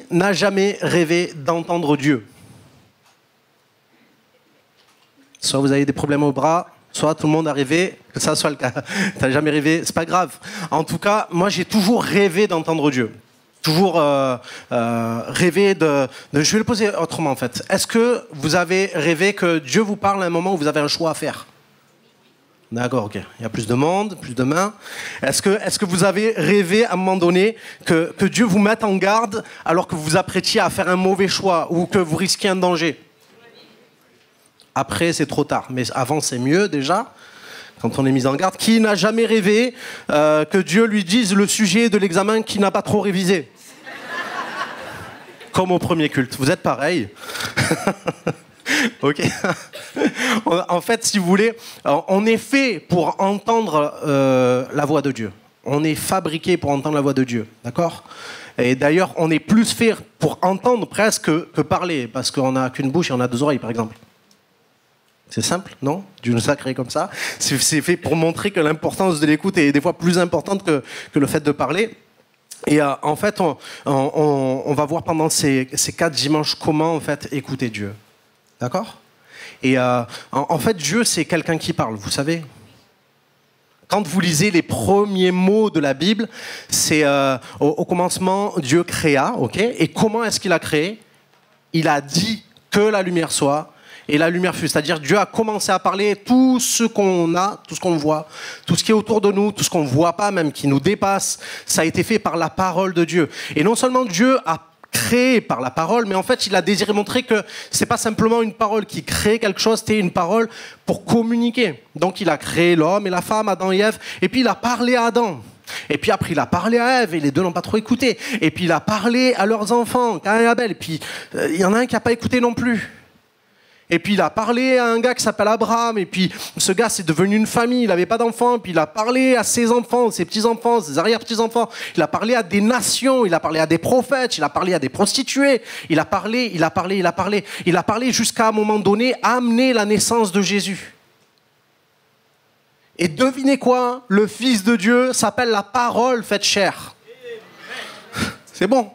n'a jamais rêvé d'entendre Dieu? Soit vous avez des problèmes au bras, soit tout le monde a rêvé, que ça soit le cas. Tu n'as jamais rêvé, c'est pas grave. En tout cas, moi j'ai toujours rêvé d'entendre Dieu. Toujours rêvé de... Je vais le poser autrement en fait. Est-ce que vous avez rêvé que Dieu vous parle à un moment où vous avez un choix à faire? D'accord, ok. Il y a plus de monde, plus de mains. Est-ce que vous avez rêvé à un moment donné que Dieu vous mette en garde alors que vous vous apprêtiez à faire un mauvais choix ou que vous risquiez un danger? Après, c'est trop tard. Mais avant, c'est mieux déjà, quand on est mis en garde. Qui n'a jamais rêvé que Dieu lui dise le sujet de l'examen qu'il n'a pas trop révisé? Comme au premier culte. Vous êtes pareil. Ok. En fait, si vous voulez, on est fait pour entendre la voix de Dieu. On est fabriqué pour entendre la voix de Dieu. D'accord? Et d'ailleurs, on est plus fait pour entendre presque que parler. Parce qu'on n'a qu'une bouche et on a deux oreilles, par exemple. C'est simple, non? Dieu nous a créé comme ça. C'est fait pour montrer que l'importance de l'écoute est des fois plus importante que le fait de parler. Et en fait, on va voir pendant ces 4 dimanches comment en fait écouter Dieu. D'accord? Et en fait, Dieu, c'est quelqu'un qui parle, vous savez. Quand vous lisez les premiers mots de la Bible, c'est au commencement, Dieu créa, ok? Et comment est-ce qu'il a créé? Il a dit que la lumière soit. Et la lumière fut, c'est-à-dire Dieu a commencé à parler tout ce qu'on a, tout ce qu'on voit, tout ce qui est autour de nous, tout ce qu'on ne voit pas même, qui nous dépasse, ça a été fait par la parole de Dieu. Et non seulement Dieu a créé par la parole, mais en fait il a désiré montrer que c'est pas simplement une parole qui crée quelque chose, c'était une parole pour communiquer. Donc il a créé l'homme et la femme, Adam et Ève, et puis il a parlé à Adam. Et puis après, il a parlé à Ève, et les deux n'ont pas trop écouté. Et puis il a parlé à leurs enfants, Caïn et Abel, et puis il y en a un qui n'a pas écouté non plus. Et puis il a parlé à un gars qui s'appelle Abraham, et puis ce gars c'est devenu une famille, il n'avait pas d'enfants, et puis il a parlé à ses enfants, ses petits-enfants, ses arrière-petits-enfants, il a parlé à des nations, il a parlé à des prophètes, il a parlé à des prostituées, il a parlé jusqu'à un moment donné amener la naissance de Jésus. Et devinez quoi? Le Fils de Dieu s'appelle la parole faite chair. C'est bon.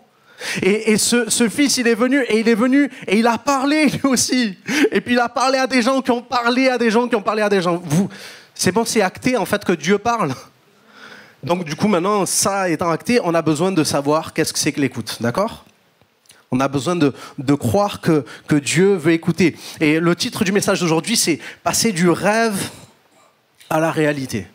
Et ce fils, il est venu et il a parlé lui aussi. Et puis il a parlé à des gens qui ont parlé à des gens qui ont parlé à des gens. C'est bon, c'est acté en fait que Dieu parle. Donc du coup maintenant, ça étant acté, on a besoin de savoir qu'est-ce que c'est que l'écoute, d'accord? On a besoin de croire que Dieu veut écouter. Et le titre du message d'aujourd'hui, c'est « Passer du rêve à la réalité ».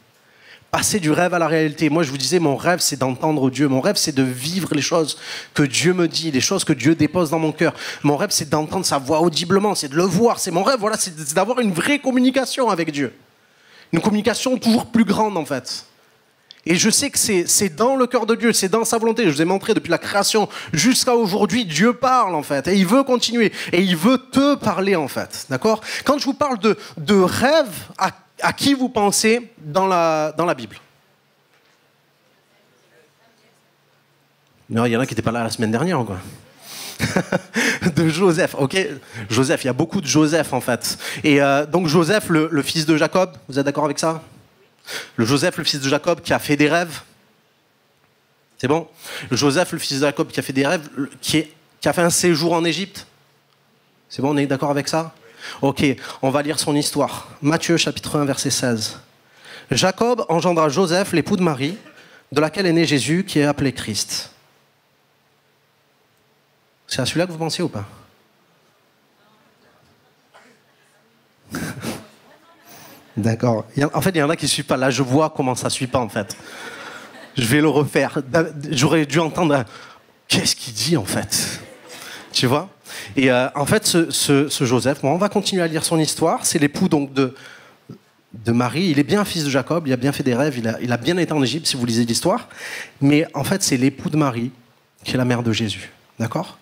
Passer du rêve à la réalité. Moi, je vous disais, mon rêve, c'est d'entendre Dieu. Mon rêve, c'est de vivre les choses que Dieu me dit, les choses que Dieu dépose dans mon cœur. Mon rêve, c'est d'entendre sa voix audiblement, c'est de le voir. C'est mon rêve, voilà, c'est d'avoir une vraie communication avec Dieu. Une communication toujours plus grande, en fait. Et je sais que c'est dans le cœur de Dieu, c'est dans sa volonté. Je vous ai montré depuis la création jusqu'à aujourd'hui, Dieu parle, en fait. Et il veut continuer. Et il veut te parler, en fait. D'accord? Quand je vous parle de rêve, à qui vous pensez dans la Bible? Non, il y en a qui n'étaient pas là la semaine dernière, quoi. De Joseph, ok? Joseph, il y a beaucoup de Joseph, en fait. Et donc Joseph, le fils de Jacob, vous êtes d'accord avec ça? Le Joseph, le fils de Jacob, qui a fait des rêves. C'est bon? Le Joseph, le fils de Jacob, qui a fait des rêves, qui a fait un séjour en Égypte. C'est bon, on est d'accord avec ça? Ok, on va lire son histoire. Matthieu, chapitre 1, verset 16. Jacob engendra Joseph, l'époux de Marie, de laquelle est né Jésus, qui est appelé Christ. C'est à celui-là que vous pensiez ou pas? D'accord. En fait, il y en a qui ne suivent pas. Là, je vois comment ça ne suit pas, en fait. Je vais le refaire. J'aurais dû entendre... Qu'est-ce qu'il dit, en fait? Tu vois? Et en fait, ce Joseph, bon, on va continuer à lire son histoire. C'est l'époux donc de Marie. Il est bien fils de Jacob, il a bien fait des rêves, il a bien été en Égypte, si vous lisez l'histoire. Mais en fait, c'est l'époux de Marie qui est la mère de Jésus. D'accord?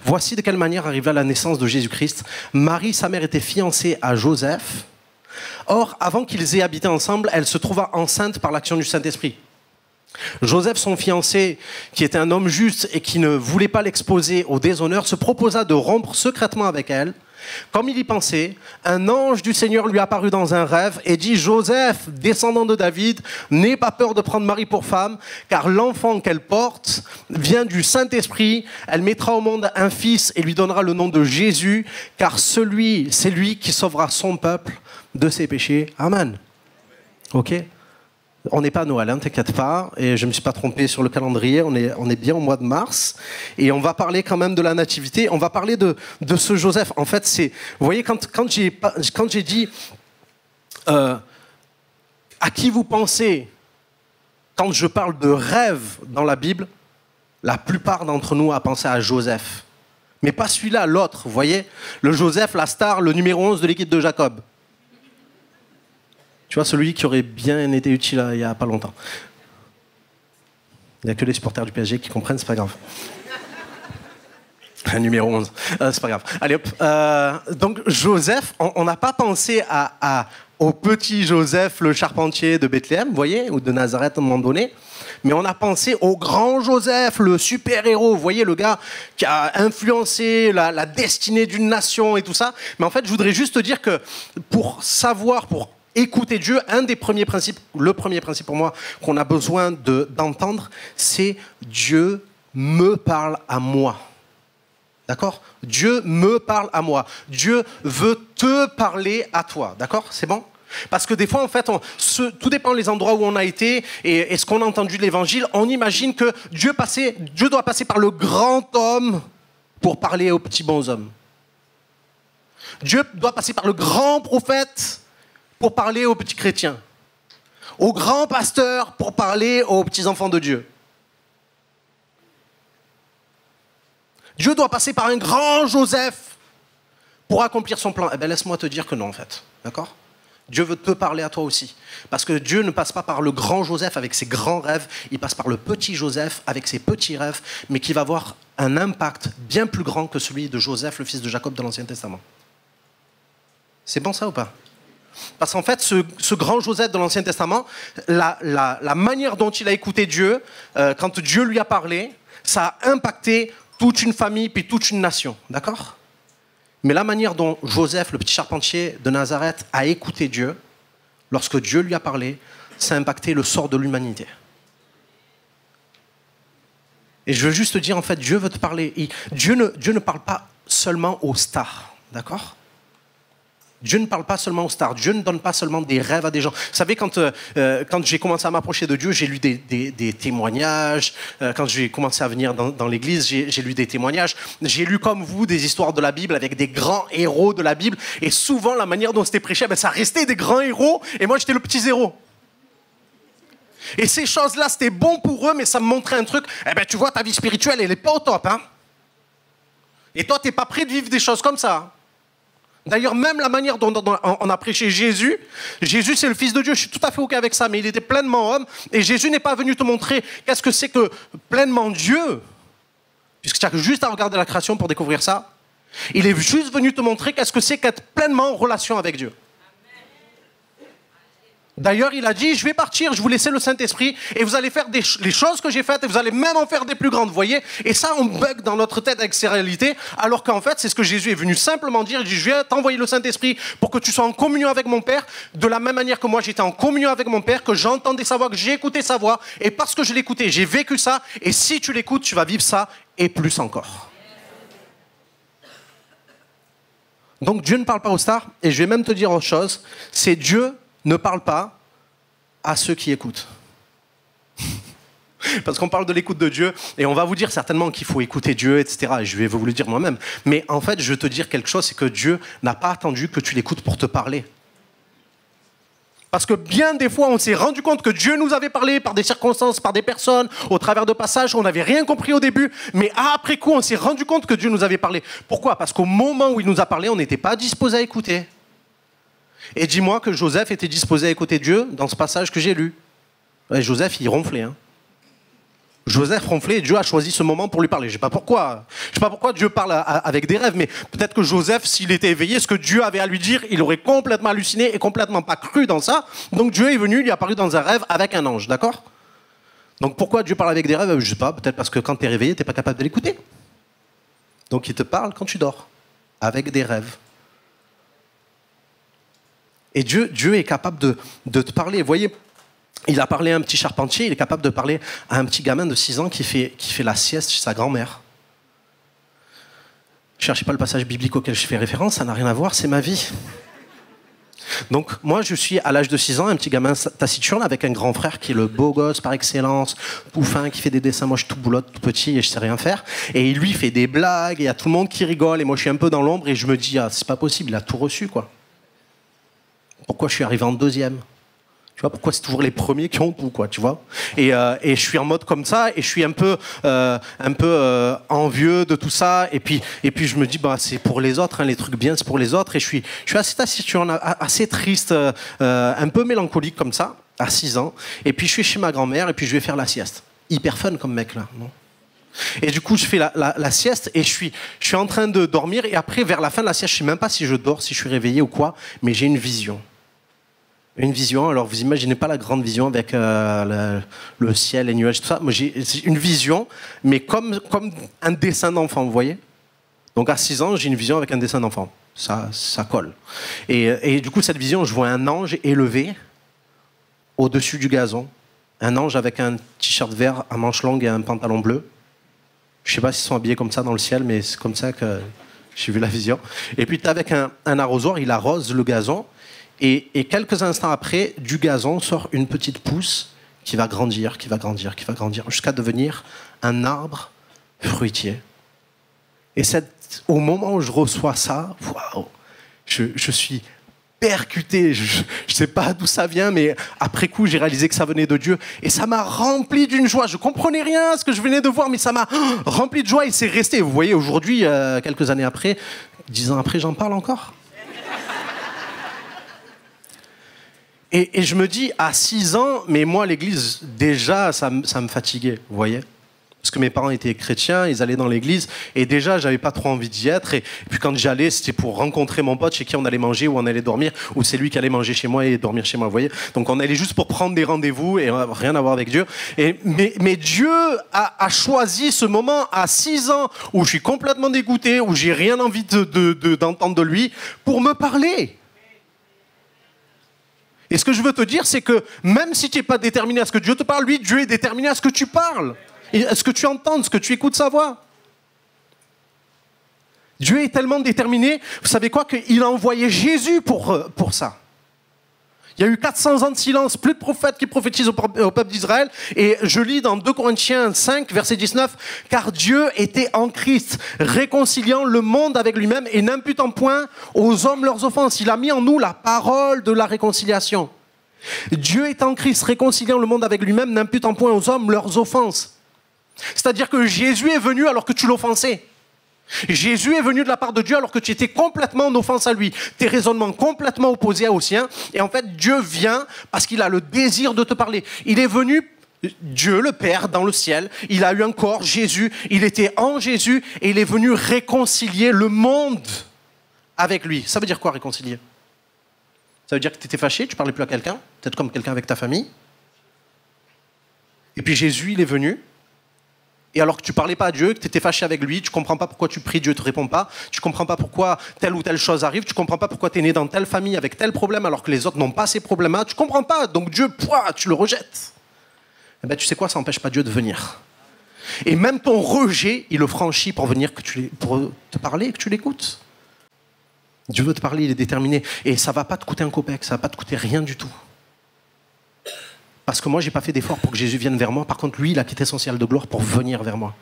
Voici de quelle manière arriva la naissance de Jésus-Christ. Marie, sa mère, était fiancée à Joseph. Or, avant qu'ils aient habité ensemble, elle se trouva enceinte par l'action du Saint-Esprit. Joseph, son fiancé, qui était un homme juste et qui ne voulait pas l'exposer au déshonneur, se proposa de rompre secrètement avec elle. Comme il y pensait, un ange du Seigneur lui apparut dans un rêve et dit « Joseph, descendant de David, n'aie pas peur de prendre Marie pour femme, car l'enfant qu'elle porte vient du Saint-Esprit. Elle mettra au monde un fils et lui donnera le nom de Jésus, car c'est lui qui sauvera son peuple de ses péchés. » Amen. Ok ? On n'est pas à Noël, hein, t'inquiète pas, et je ne me suis pas trompé sur le calendrier, on est bien au mois de mars, et on va parler quand même de la nativité, on va parler de ce Joseph. En fait, vous voyez, quand j'ai dit à qui vous pensez quand je parle de rêve dans la Bible, la plupart d'entre nous a pensé à Joseph. Mais pas celui-là, l'autre, vous voyez, le Joseph, la star, le numéro 11 de l'équipe de Jacob. Tu vois, celui qui aurait bien été utile il n'y a pas longtemps. Il n'y a que les supporters du PSG qui comprennent, c'est pas grave. Numéro 11, c'est pas grave. Allez hop. Donc Joseph, on n'a pas pensé au petit Joseph, le charpentier de Bethléem, vous voyez, ou de Nazareth à un moment donné, mais on a pensé au grand Joseph, le super-héros, vous voyez, le gars qui a influencé la destinée d'une nation et tout ça. Mais en fait, je voudrais juste te dire que pour écouter Dieu, le premier principe pour moi qu'on a besoin d'entendre, c'est Dieu me parle à moi. D'accord ? Dieu me parle à moi. Dieu veut te parler à toi. D'accord ? C'est bon ? Parce que des fois, en fait, tout dépend des endroits où on a été et ce qu'on a entendu de l'Évangile, on imagine que Dieu doit passer par le grand homme pour parler aux petits bons hommes. Dieu doit passer par le grand prophète pour parler aux petits chrétiens, au grand pasteur pour parler aux petits enfants de Dieu. Dieu doit passer par un grand Joseph pour accomplir son plan. Eh bien, laisse-moi te dire que non, en fait. D'accord ? Dieu veut te parler à toi aussi. Parce que Dieu ne passe pas par le grand Joseph avec ses grands rêves, il passe par le petit Joseph avec ses petits rêves, mais qui va avoir un impact bien plus grand que celui de Joseph, le fils de Jacob de l'Ancien Testament. C'est bon ça ou pas ? Parce qu'en fait, ce grand Joseph de l'Ancien Testament, la manière dont il a écouté Dieu, quand Dieu lui a parlé, ça a impacté toute une famille puis toute une nation. D'accord ? Mais la manière dont Joseph, le petit charpentier de Nazareth, a écouté Dieu, lorsque Dieu lui a parlé, ça a impacté le sort de l'humanité. Et je veux juste te dire, en fait, Dieu veut te parler. Dieu ne parle pas seulement aux stars. D'accord ? Dieu ne parle pas seulement aux stars. Dieu ne donne pas seulement des rêves à des gens. Vous savez, quand j'ai commencé à m'approcher de Dieu, j'ai lu des témoignages. Quand j'ai commencé à venir dans l'église, j'ai lu des témoignages. J'ai lu comme vous des histoires de la Bible avec des grands héros de la Bible. Et souvent, la manière dont c'était prêché, ça restait des grands héros. Et moi, j'étais le petit zéro. Et ces choses-là, c'était bon pour eux, mais ça me montrait un truc. Eh bien, tu vois, ta vie spirituelle, elle n'est pas au top. Hein. Et toi, tu n'es pas prêt de vivre des choses comme ça. D'ailleurs, même la manière dont on a prêché Jésus, c'est le Fils de Dieu, je suis tout à fait OK avec ça, mais il était pleinement homme, et Jésus n'est pas venu te montrer qu'est-ce que c'est que pleinement Dieu, puisque tu as juste à regarder la création pour découvrir ça. Il est juste venu te montrer qu'est-ce que c'est qu'être pleinement en relation avec Dieu. D'ailleurs, il a dit, je vais partir, je vous laisser le Saint-Esprit, et vous allez faire les choses que j'ai faites, et vous allez même en faire des plus grandes, vous voyez. Et ça, on bug dans notre tête avec ces réalités, alors qu'en fait, c'est ce que Jésus est venu simplement dire. Il dit, je vais t'envoyer le Saint-Esprit pour que tu sois en communion avec mon Père, de la même manière que moi, j'étais en communion avec mon Père, que j'entendais sa voix, que j'ai écouté sa voix, et parce que je l'écoutais, j'ai vécu ça, et si tu l'écoutes, tu vas vivre ça, et plus encore. Donc Dieu ne parle pas aux stars, et je vais même te dire autre chose, c'est Dieu ne parle pas à ceux qui écoutent. Parce qu'on parle de l'écoute de Dieu, et on va vous dire certainement qu'il faut écouter Dieu, etc. Et je vais vous le dire moi-même. Mais en fait, je veux te dire quelque chose, c'est que Dieu n'a pas attendu que tu l'écoutes pour te parler. Parce que bien des fois, on s'est rendu compte que Dieu nous avait parlé par des circonstances, par des personnes, au travers de passages, on n'avait rien compris au début, mais après coup, on s'est rendu compte que Dieu nous avait parlé. Pourquoi ? Parce qu'au moment où il nous a parlé, on n'était pas disposé à écouter. Et dis-moi que Joseph était disposé à écouter Dieu dans ce passage que j'ai lu. Ouais, Joseph, il ronflait. Hein. Joseph ronflait et Dieu a choisi ce moment pour lui parler. Je ne sais pas pourquoi Dieu parle avec des rêves, mais peut-être que Joseph, s'il était éveillé, ce que Dieu avait à lui dire, il aurait complètement halluciné et complètement pas cru dans ça. Donc Dieu est venu, il est apparu dans un rêve avec un ange, d'accord ? Donc pourquoi Dieu parle avec des rêves ? Je ne sais pas, peut-être parce que quand tu es réveillé, tu n'es pas capable de l'écouter. Donc il te parle quand tu dors, avec des rêves. Et Dieu est capable de te parler. Vous voyez, il a parlé à un petit charpentier, il est capable de parler à un petit gamin de 6 ans qui fait la sieste chez sa grand-mère. Ne cherchez pas le passage biblique auquel je fais référence, ça n'a rien à voir, c'est ma vie. Donc moi je suis à l'âge de 6 ans un petit gamin taciturne avec un grand frère qui est le beau gosse par excellence, tout fin, qui fait des dessins, moi je suis tout boulotte, tout petit et je sais rien faire. Et lui fait des blagues et il y a tout le monde qui rigole et moi je suis un peu dans l'ombre et je me dis c'est pas possible, il a tout reçu quoi. Pourquoi je suis arrivé en deuxième ? Tu vois, pourquoi c'est toujours les premiers qui ont tout, quoi, tu vois ? Et je suis en mode comme ça, et je suis un peu envieux de tout ça, et puis je me dis, c'est pour les autres, hein, les trucs bien, c'est pour les autres, et je suis assez taciturne, assez triste, un peu mélancolique comme ça, à 6 ans, et puis je suis chez ma grand-mère, et puis je vais faire la sieste. Hyper fun comme mec, là, non ? Et du coup, je fais la sieste, et je suis en train de dormir, et après, vers la fin de la sieste, je ne sais même pas si je dors, si je suis réveillé ou quoi, mais j'ai une vision. Une vision, alors vous imaginez pas la grande vision avec le ciel, les nuages, tout ça. Moi, j'ai une vision, mais comme un dessin d'enfant, vous voyez ? Donc à 6 ans, j'ai une vision avec un dessin d'enfant. Ça colle. Et du coup, cette vision, je vois un ange élevé au-dessus du gazon. Un ange avec un t-shirt vert à manches longues et un pantalon bleu. Je sais pas s'ils sont habillés comme ça dans le ciel, mais c'est comme ça que j'ai vu la vision. Et puis, tu as avec un arrosoir, il arrose le gazon. Et quelques instants après, du gazon sort une petite pousse qui va grandir, jusqu'à devenir un arbre fruitier. Et au moment où je reçois ça, waouh, je suis percuté. Je ne sais pas d'où ça vient, mais après coup, j'ai réalisé que ça venait de Dieu. Et ça m'a rempli d'une joie. Je ne comprenais rien à ce que je venais de voir, mais ça m'a rempli de joie et c'est resté. Vous voyez, aujourd'hui, quelques années après, 10 ans après, j'en parle encore. Et je me dis, à 6 ans, mais moi, l'église, déjà, ça me fatiguait, vous voyez ? Parce que mes parents étaient chrétiens, ils allaient dans l'église, et déjà, j'avais pas trop envie d'y être. Et puis quand j'allais, c'était pour rencontrer mon pote chez qui on allait manger, ou on allait dormir, ou c'est lui qui allait manger chez moi et dormir chez moi, vous voyez ? Donc on allait juste pour prendre des rendez-vous, et rien à voir avec Dieu. Mais Dieu a choisi ce moment à 6 ans, où je suis complètement dégoûté, où j'ai rien envie d'entendre de lui, pour me parler. Et ce que je veux te dire, c'est que même si tu n'es pas déterminé à ce que Dieu te parle, lui, Dieu est déterminé à ce que tu parles, et à ce que tu entends, ce que tu écoutes sa voix. Dieu est tellement déterminé, vous savez quoi, qu'il a envoyé Jésus pour ça. Il y a eu 400 ans de silence, plus de prophètes qui prophétisent au peuple d'Israël. Et je lis dans 2 Corinthiens 5, verset 19, « Car Dieu était en Christ, réconciliant le monde avec lui-même et n'imputant point aux hommes leurs offenses. » Il a mis en nous la parole de la réconciliation. Dieu est en Christ, réconciliant le monde avec lui-même, n'imputant point aux hommes leurs offenses. C'est-à-dire que Jésus est venu alors que tu l'offensais. Jésus est venu de la part de Dieu alors que tu étais complètement en offense à lui. Tes raisonnements complètement opposés aux siens. Et en fait, Dieu vient parce qu'il a le désir de te parler. Il est venu, Dieu, le Père, dans le ciel. Il a eu un corps, Jésus. Il était en Jésus et il est venu réconcilier le monde avec lui. Ça veut dire quoi, réconcilier ? Ça veut dire que tu étais fâché, tu ne parlais plus à quelqu'un, peut-être comme quelqu'un avec ta famille. Et puis Jésus, il est venu. Et alors que tu ne parlais pas à Dieu, que tu étais fâché avec lui, tu ne comprends pas pourquoi tu pries, Dieu ne te répond pas, tu ne comprends pas pourquoi telle ou telle chose arrive, tu ne comprends pas pourquoi tu es né dans telle famille avec tel problème alors que les autres n'ont pas ces problèmes-là, tu ne comprends pas, donc Dieu, tu le rejettes. Eh bien, tu sais quoi, ça n'empêche pas Dieu de venir. Et même ton rejet, il le franchit pour venir pour te parler et que tu l'écoutes. Dieu veut te parler, il est déterminé. Et ça ne va pas te coûter un copec, ça ne va pas te coûter rien du tout. Parce que moi, je n'ai pas fait d'effort pour que Jésus vienne vers moi. Par contre, lui, il a quitté son ciel de gloire pour venir vers moi.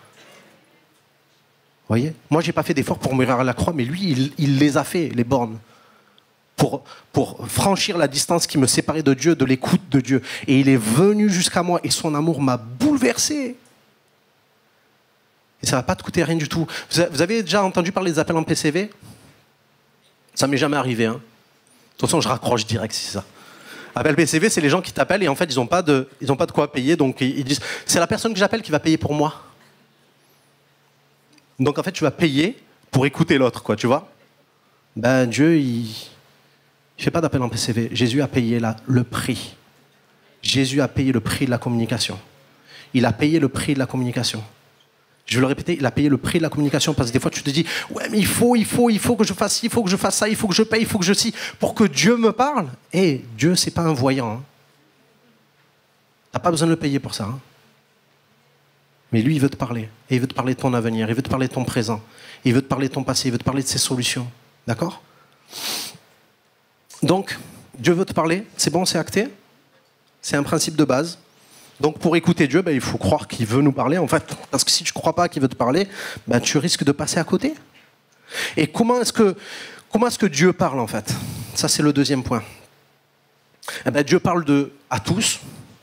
Vous voyez ? Moi, je n'ai pas fait d'effort pour mourir à la croix, mais lui, il les a fait, les bornes. Pour franchir la distance qui me séparait de Dieu, de l'écoute de Dieu. Et il est venu jusqu'à moi et son amour m'a bouleversé. Et ça ne va pas te coûter rien du tout. Vous avez déjà entendu parler des appels en PCV ? Ça ne m'est jamais arrivé. Hein. De toute façon, je raccroche direct, si c'est ça. Appel PCV, c'est les gens qui t'appellent et en fait, ils n'ont pas de quoi payer. Donc, ils disent, c'est la personne que j'appelle qui va payer pour moi. Donc, en fait, tu vas payer pour écouter l'autre, quoi, tu vois. Ben, Dieu, il ne fait pas d'appel en PCV. Jésus a payé le prix. Jésus a payé le prix de la communication. Il a payé le prix de la communication. Je vais le répéter, il a payé le prix de la communication. Parce que des fois, tu te dis, ouais, mais il faut que je fasse ci, il faut que je fasse ça, il faut que je paye, il faut que je ci, pour que Dieu me parle. Et Dieu, c'est pas un voyant. Hein. T'as pas besoin de le payer pour ça. Hein. Mais lui, il veut te parler. Et il veut te parler de ton avenir, il veut te parler de ton présent, il veut te parler de ton passé, il veut te parler de ses solutions. D'accord? Donc, Dieu veut te parler, c'est bon, c'est acté. C'est un principe de base. Donc pour écouter Dieu, il faut croire qu'il veut nous parler, en fait. Parce que si tu ne crois pas qu'il veut te parler, tu risques de passer à côté. Et comment est-ce que Dieu parle, en fait? Ça, c'est le deuxième point. Dieu parle à tous,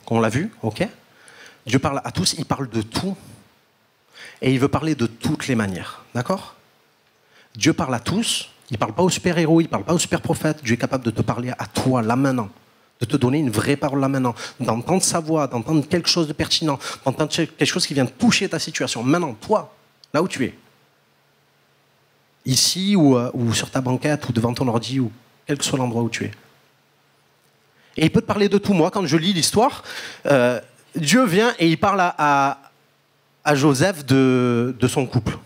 on l'a vu, ok? Dieu parle à tous, il parle de tout. Et il veut parler de toutes les manières, d'accord? Dieu parle à tous, il ne parle pas aux super-héros, il ne parle pas aux super-prophètes. Dieu est capable de te parler à toi, là, maintenant. De te donner une vraie parole là maintenant, d'entendre sa voix, d'entendre quelque chose de pertinent, d'entendre quelque chose qui vient toucher ta situation. Maintenant, toi, là où tu es, ici ou sur ta banquette ou devant ton ordi ou quel que soit l'endroit où tu es. Et il peut te parler de tout. Moi, quand je lis l'histoire, Dieu vient et il parle à Joseph de son couple.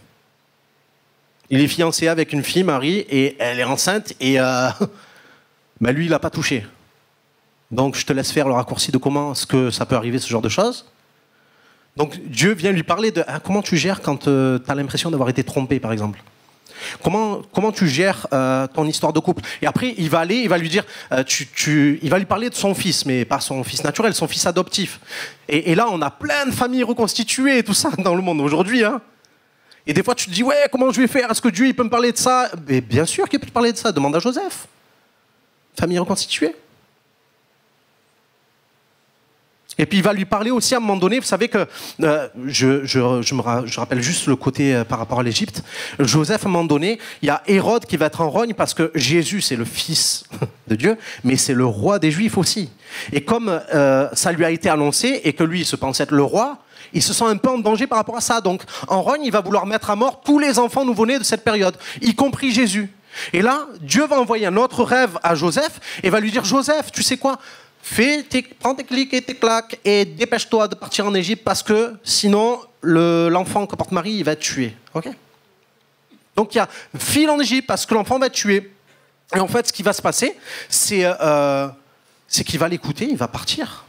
Il est fiancé avec une fille, Marie, et elle est enceinte et lui, il l'a pas touché. Donc, je te laisse faire le raccourci de comment est-ce que ça peut arriver, ce genre de choses. Donc, Dieu vient lui parler de comment tu gères quand tu as l'impression d'avoir été trompé, par exemple. Comment tu gères ton histoire de couple. Et après, il va lui dire, il va lui parler de son fils, mais pas son fils naturel, son fils adoptif. Et là, on a plein de familles reconstituées et tout ça dans le monde aujourd'hui. Hein. Et des fois, tu te dis, ouais, comment je vais faire? Est-ce que Dieu il peut me parler de ça? Mais bien sûr qu'il peut te parler de ça. Demande à Joseph. Famille reconstituée. Et puis il va lui parler aussi à un moment donné, vous savez que, je rappelle juste le côté par rapport à l'Égypte, Joseph à un moment donné, il y a Hérode qui va être en rogne parce que Jésus c'est le fils de Dieu, mais c'est le roi des Juifs aussi. Et comme ça lui a été annoncé et que lui il se pense être le roi, il se sent un peu en danger par rapport à ça. Donc en rogne il va vouloir mettre à mort tous les enfants nouveau-nés de cette période, y compris Jésus. Et là, Dieu va envoyer un autre rêve à Joseph et va lui dire, Joseph, tu sais quoi? Prends tes clics et tes claques et dépêche-toi de partir en Égypte parce que sinon, l'enfant que porte Marie, il va être tué. Okay, donc il y a file en Égypte parce que l'enfant va être tué. Et en fait, ce qui va se passer, c'est qu'il va l'écouter, il va partir.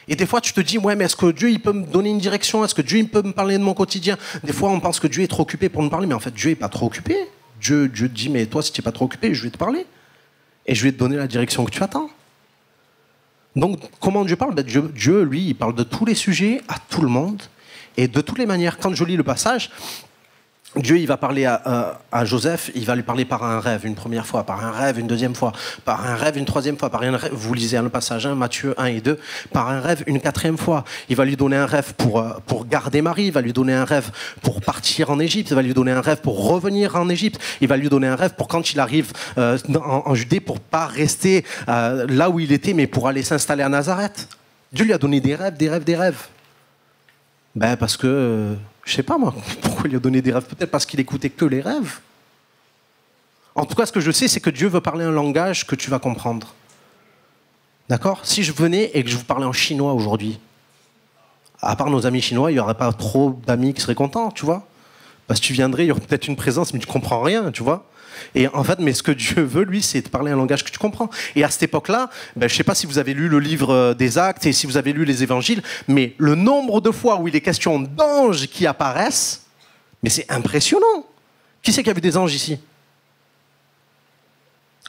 Et des fois, tu te dis, ouais, mais est-ce que Dieu il peut me donner une direction? Est-ce que Dieu il peut me parler de mon quotidien? Des fois, on pense que Dieu est trop occupé pour nous parler, mais en fait, Dieu n'est pas trop occupé. Dieu te dit, mais toi, si tu n'es pas trop occupé, je vais te parler. Et je vais te donner la direction que tu attends. Donc, comment Dieu parle? Dieu, lui, il parle de tous les sujets, à tout le monde, et de toutes les manières. Quand je lis le passage, Dieu, il va parler à Joseph, il va lui parler par un rêve une première fois, par un rêve une deuxième fois, par un rêve une troisième fois, par un rêve, vous lisez le passage 1, Matthieu 1 et 2, par un rêve une quatrième fois. Il va lui donner un rêve pour garder Marie, il va lui donner un rêve pour partir en Égypte, il va lui donner un rêve pour revenir en Égypte, il va lui donner un rêve pour quand il arrive en Judée, pour pas rester là où il était, mais pour aller s'installer à Nazareth. Dieu lui a donné des rêves, des rêves, des rêves. Parce que... je sais pas moi, pourquoi il lui a donné des rêves? Peut-être parce qu'il écoutait que les rêves. En tout cas, ce que je sais, c'est que Dieu veut parler un langage que tu vas comprendre. D'accord? Si je venais et que je vous parlais en chinois aujourd'hui, à part nos amis chinois, il n'y aurait pas trop d'amis qui seraient contents, tu vois? Parce que tu viendrais, il y aurait peut-être une présence, mais tu comprends rien, tu vois? Et en fait, mais ce que Dieu veut, lui, c'est de parler un langage que tu comprends. Et à cette époque-là, je ne sais pas si vous avez lu le livre des Actes et si vous avez lu les Évangiles, mais le nombre de fois où il est question d'anges qui apparaissent, mais c'est impressionnant. Qui c'est qui a vu des anges ici?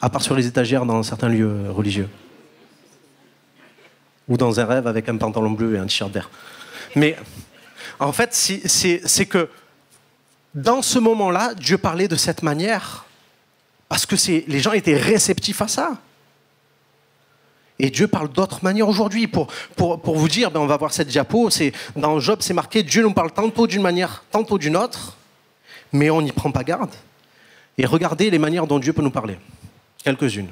À part sur les étagères dans certains lieux religieux. Ou dans un rêve avec un pantalon bleu et un t-shirt vert. Mais en fait, c'est que dans ce moment-là, Dieu parlait de cette manière parce que les gens étaient réceptifs à ça. Et Dieu parle d'autres manières aujourd'hui. Pour vous dire, on va voir cette diapo, dans Job, c'est marqué, Dieu nous parle tantôt d'une manière, tantôt d'une autre, mais on n'y prend pas garde. Et regardez les manières dont Dieu peut nous parler. Quelques-unes.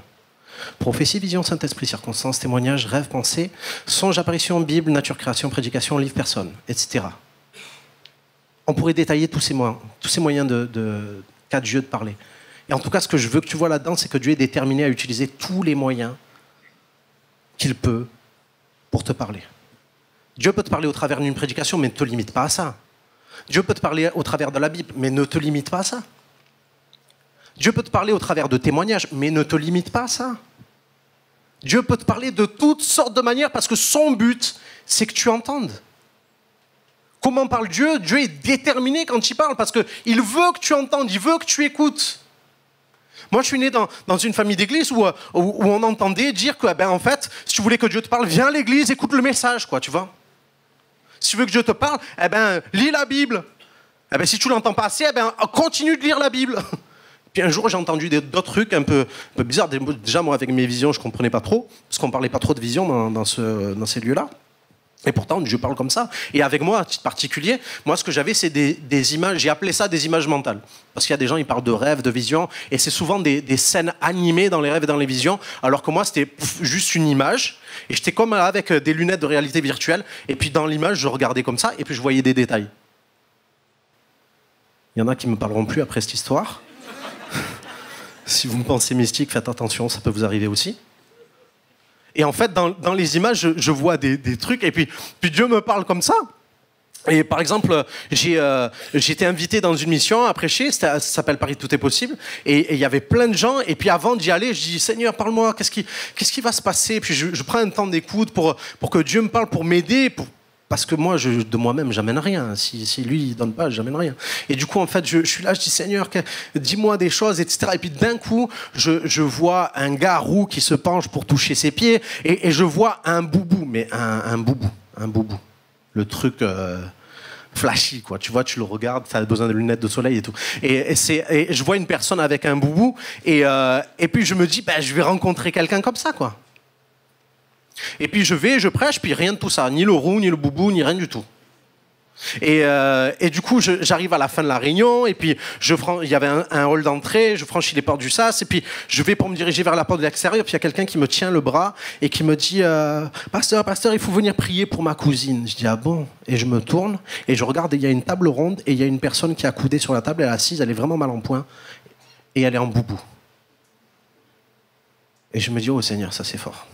Prophétie, vision, Saint-Esprit, circonstances, témoignages, rêves, pensées, songes, apparitions, Bible, nature, création, prédication, livre, personne, etc. On pourrait détailler tous ces moyens qu'a Dieu de parler. Et en tout cas, ce que je veux que tu vois là-dedans, c'est que Dieu est déterminé à utiliser tous les moyens qu'il peut pour te parler. Dieu peut te parler au travers d'une prédication, mais ne te limite pas à ça. Dieu peut te parler au travers de la Bible, mais ne te limite pas à ça. Dieu peut te parler au travers de témoignages, mais ne te limite pas à ça. Dieu peut te parler de toutes sortes de manières parce que son but, c'est que tu entendes. Comment parle Dieu? Dieu est déterminé quand il parle parce qu'il veut que tu entendes, il veut que tu écoutes. Moi, je suis né dans une famille d'église où on entendait dire que, en fait, si tu voulais que Dieu te parle, viens à l'église, écoute le message, quoi, tu vois. Si tu veux que Dieu te parle, lis la Bible. Si tu l'entends pas assez, continue de lire la Bible. Puis un jour, j'ai entendu d'autres trucs un peu bizarres. Déjà, moi, avec mes visions, je comprenais pas trop, parce qu'on parlait pas trop de vision dans ces lieux-là. Et pourtant, Dieu parle comme ça. Et avec moi, à titre particulier, moi, ce que j'avais, c'est des images. J'ai appelé ça des images mentales. Parce qu'il y a des gens, ils parlent de rêves, de visions. Et c'est souvent des scènes animées dans les rêves et dans les visions. Alors que moi, c'était juste une image. Et j'étais comme avec des lunettes de réalité virtuelle. Et puis, dans l'image, je regardais comme ça. Et puis, je voyais des détails. Il y en a qui ne me parleront plus après cette histoire. Si vous me pensez mystique, faites attention, ça peut vous arriver aussi. Et en fait, dans les images, je vois des trucs, et puis Dieu me parle comme ça. Et par exemple, j'ai été invité dans une mission à prêcher, ça s'appelle Paris, tout est possible, et il y avait plein de gens, et puis avant d'y aller, je dis, Seigneur, parle-moi, qu'est-ce qui va se passer? Puis je prends un temps d'écoute pour que Dieu me parle, pour m'aider, parce que moi, de moi-même, j'amène rien. Si lui, il donne pas, j'amène rien. Et du coup, en fait, je suis là, je dis, Seigneur, dis-moi des choses, etc. Et puis d'un coup, je vois un gars roux qui se penche pour toucher ses pieds, et je vois un boubou, mais un boubou. Le truc flashy, quoi. Tu vois, tu le regardes, tu as besoin de lunettes de soleil et tout. Et je vois une personne avec un boubou, et puis je me dis, je vais rencontrer quelqu'un comme ça, quoi. Et puis je prêche, puis rien de tout ça, ni le roux, ni le boubou, ni rien du tout. Et du coup, j'arrive à la fin de la réunion, et puis il y avait un hall d'entrée, je franchis les portes du sas, et puis je vais pour me diriger vers la porte de l'extérieur, puis il y a quelqu'un qui me tient le bras et qui me dit pasteur, il faut venir prier pour ma cousine. Je dis, ah bon? Et je me tourne, et je regarde, et il y a une table ronde, et il y a une personne qui est accoudée sur la table, elle est assise, elle est vraiment mal en point, et elle est en boubou. Et je me dis, oh Seigneur, ça c'est fort.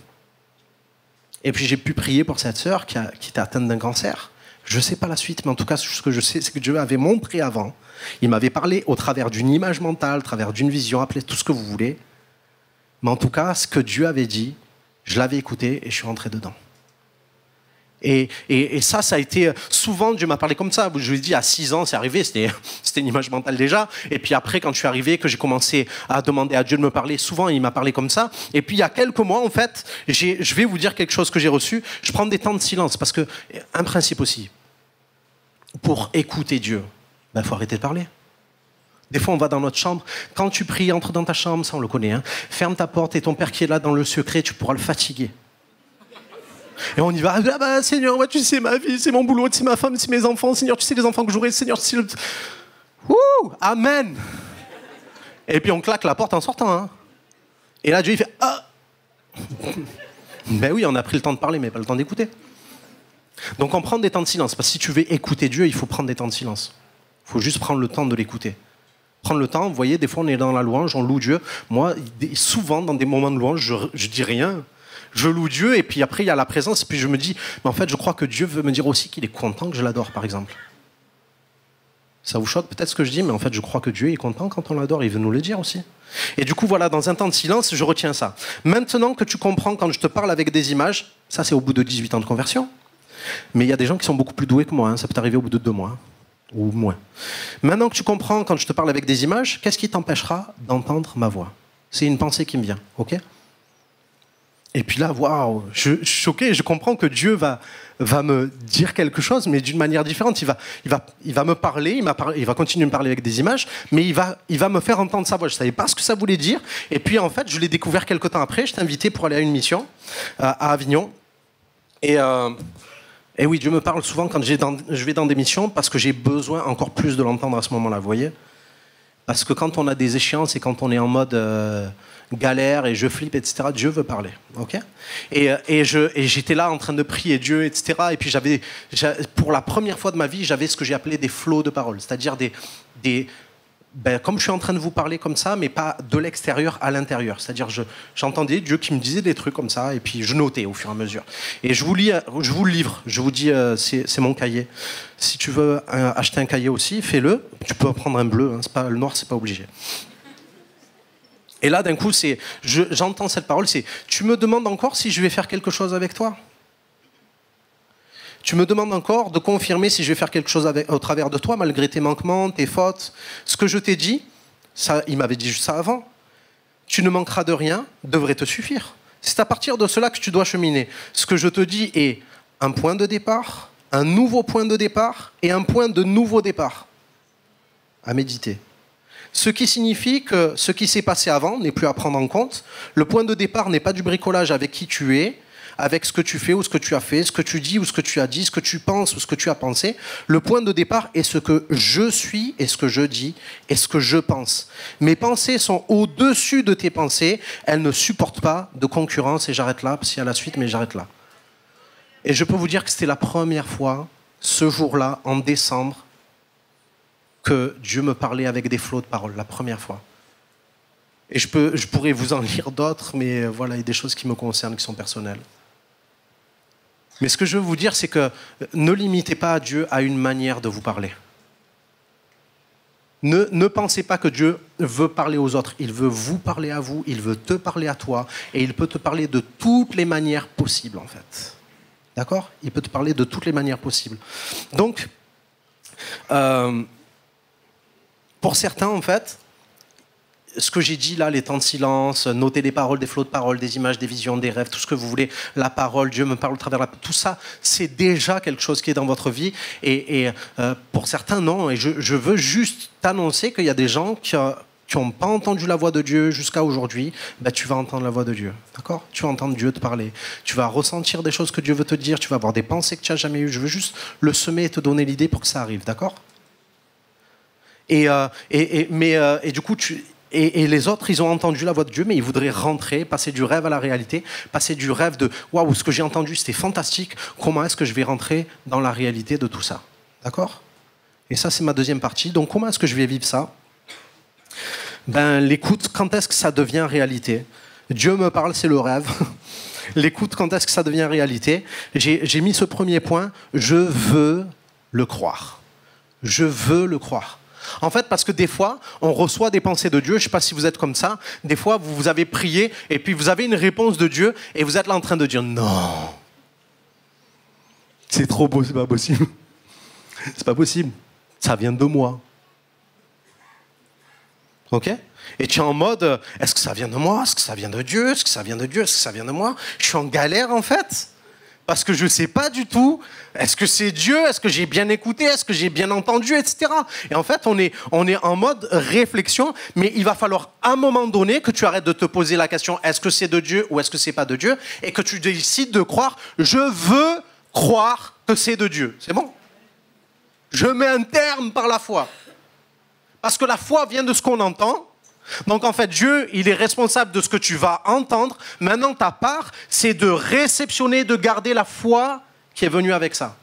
Et puis j'ai pu prier pour cette sœur qui était atteinte d'un cancer. Je ne sais pas la suite, mais en tout cas, ce que je sais, c'est que Dieu avait montré avant. Il m'avait parlé au travers d'une image mentale, au travers d'une vision, appelez tout ce que vous voulez. Mais en tout cas, ce que Dieu avait dit, je l'avais écouté et je suis rentré dedans. Et ça a été... Souvent, Dieu m'a parlé comme ça. Je lui ai dit, à 6 ans, c'est arrivé, c'était une image mentale déjà. Et puis après, quand je suis arrivé, que j'ai commencé à demander à Dieu de me parler, souvent, il m'a parlé comme ça. Et puis, il y a quelques mois, en fait, je vais vous dire quelque chose que j'ai reçu. Je prends des temps de silence, parce que un principe aussi, pour écouter Dieu, il faut arrêter de parler. Des fois, on va dans notre chambre. Quand tu pries, entre dans ta chambre, ça on le connaît. Hein. Ferme ta porte et ton Père qui est là dans le secret, tu pourras le fatiguer. Et on y va, Seigneur, tu sais ma vie, c'est mon boulot, c'est ma femme, c'est mes enfants, Seigneur, tu sais les enfants que j'aurai, Seigneur, tu sais le... Ouh, amen. Et puis on claque la porte en sortant. Hein. Et là, Dieu, il fait, ah. Ben oui, on a pris le temps de parler, mais pas le temps d'écouter. Donc on prend des temps de silence, parce que si tu veux écouter Dieu, il faut prendre des temps de silence. Il faut juste prendre le temps de l'écouter. Prendre le temps, vous voyez, des fois on est dans la louange, on loue Dieu. Moi, souvent, dans des moments de louange, je dis rien. Je loue Dieu, et puis après, il y a la présence, et puis je me dis, mais en fait, je crois que Dieu veut me dire aussi qu'il est content que je l'adore, par exemple. Ça vous choque peut-être ce que je dis, mais en fait, je crois que Dieu est content quand on l'adore, il veut nous le dire aussi. Et du coup, voilà, dans un temps de silence, je retiens ça. Maintenant que tu comprends, quand je te parle avec des images, ça c'est au bout de 18 ans de conversion, mais il y a des gens qui sont beaucoup plus doués que moi, hein, ça peut arriver au bout de 2 mois, ou moins. Maintenant que tu comprends, quand je te parle avec des images, qu'est-ce qui t'empêchera d'entendre ma voix? C'est une pensée qui me vient, ok? Et puis là, waouh, je suis choqué, je comprends que Dieu va me dire quelque chose, mais d'une manière différente. Il va me parler, il va continuer à me parler avec des images, mais il va me faire entendre sa voix. Je ne savais pas ce que ça voulait dire. Et puis en fait, je l'ai découvert quelques temps après. J'étais invité pour aller à une mission à Avignon. Et oui, Dieu me parle souvent quand je vais dans des missions, parce que j'ai besoin encore plus de l'entendre à ce moment-là, vous voyez? Parce que quand on a des échéances et quand on est en mode galère et je flippe, etc., Dieu veut parler. Okay, et j'étais là en train de prier Dieu, etc. Et puis pour la première fois de ma vie, j'avais ce que j'ai appelé des flots de paroles, c'est-à-dire ben, comme je suis en train de vous parler comme ça, mais pas de l'extérieur à l'intérieur. C'est-à-dire, j'entendais Dieu qui me disait des trucs comme ça, et puis je notais au fur et à mesure. Et je vous le livre, je vous dis, c'est mon cahier. Si tu veux acheter un cahier aussi, fais-le. Tu peux prendre un bleu, hein, le noir, c'est pas obligé. Et là, d'un coup, j'entends cette parole, c'est « Tu me demandes encore si je vais faire quelque chose avec toi ?» Tu me demandes encore de confirmer si je vais faire quelque chose au travers de toi, malgré tes manquements, tes fautes. Ce que je t'ai dit, ça, il m'avait dit juste ça avant. Tu ne manqueras de rien, devrait te suffire. C'est à partir de cela que tu dois cheminer. Ce que je te dis est un point de départ, un nouveau point de départ et un point de nouveau départ. À méditer. Ce qui signifie que ce qui s'est passé avant n'est plus à prendre en compte. Le point de départ n'est pas du bricolage avec qui tu es, avec ce que tu fais ou ce que tu as fait, ce que tu dis ou ce que tu as dit, ce que tu penses ou ce que tu as pensé. Le point de départ est ce que je suis et ce que je dis et ce que je pense. Mes pensées sont au-dessus de tes pensées. Elles ne supportent pas de concurrence. Et j'arrête là, parce qu'il y a la suite, mais j'arrête là. Et je peux vous dire que c'était la première fois, ce jour-là, en décembre, que Dieu me parlait avec des flots de paroles. La première fois. Et je pourrais vous en lire d'autres, mais voilà, il y a des choses qui me concernent, qui sont personnelles. Mais ce que je veux vous dire, c'est que ne limitez pas Dieu à une manière de vous parler. Ne pensez pas que Dieu veut parler aux autres. Il veut vous parler à vous, il veut te parler à toi, et il peut te parler de toutes les manières possibles, en fait. D'accord ? Il peut te parler de toutes les manières possibles. Donc, pour certains, en fait, ce que j'ai dit là, les temps de silence, noter des paroles, des flots de paroles, des images, des visions, des rêves, tout ce que vous voulez, la parole, Dieu me parle au travers de tout ça, c'est déjà quelque chose qui est dans votre vie. Et pour certains, non. Et je veux juste t'annoncer qu'il y a des gens qui n'ont pas entendu la voix de Dieu jusqu'à aujourd'hui. Ben, tu vas entendre la voix de Dieu. D'accord ? Tu vas entendre Dieu te parler. Tu vas ressentir des choses que Dieu veut te dire. Tu vas avoir des pensées que tu n'as jamais eues. Je veux juste le semer et te donner l'idée pour que ça arrive. D'accord ? Et du coup, Et les autres, ils ont entendu la voix de Dieu, mais ils voudraient rentrer, passer du rêve à la réalité, passer du rêve de « Waouh, ce que j'ai entendu, c'était fantastique, comment est-ce que je vais rentrer dans la réalité de tout ça ?» D'accord ? Et ça, c'est ma deuxième partie. Donc, comment est-ce que je vais vivre ça ? Ben, l'écoute, quand est-ce que ça devient réalité ? Dieu me parle, c'est le rêve. L'écoute, quand est-ce que ça devient réalité ? J'ai mis ce premier point, je veux le croire. Je veux le croire. En fait, parce que des fois, on reçoit des pensées de Dieu. Je ne sais pas si vous êtes comme ça. Des fois, vous avez prié et puis vous avez une réponse de Dieu et vous êtes là en train de dire « Non, c'est trop beau, c'est pas possible. C'est pas possible. Ça vient de moi. » Ok ? Et tu es en mode « Est-ce que ça vient de moi ? Est-ce que ça vient de Dieu ? Est-ce que ça vient de Dieu ? Est-ce que ça vient de moi ?» Je suis en galère en fait. Parce que je ne sais pas du tout, est-ce que c'est Dieu, est-ce que j'ai bien écouté, est-ce que j'ai bien entendu, etc. Et en fait, on est en mode réflexion, mais il va falloir à un moment donné que tu arrêtes de te poser la question, est-ce que c'est de Dieu ou est-ce que c'est pas de Dieu, et que tu décides de croire, je veux croire que c'est de Dieu. C'est bon ? Je mets un terme par la foi. Parce que la foi vient de ce qu'on entend. Donc en fait, Dieu, il est responsable de ce que tu vas entendre. Maintenant, ta part, c'est de réceptionner, de garder la foi qui est venue avec ça.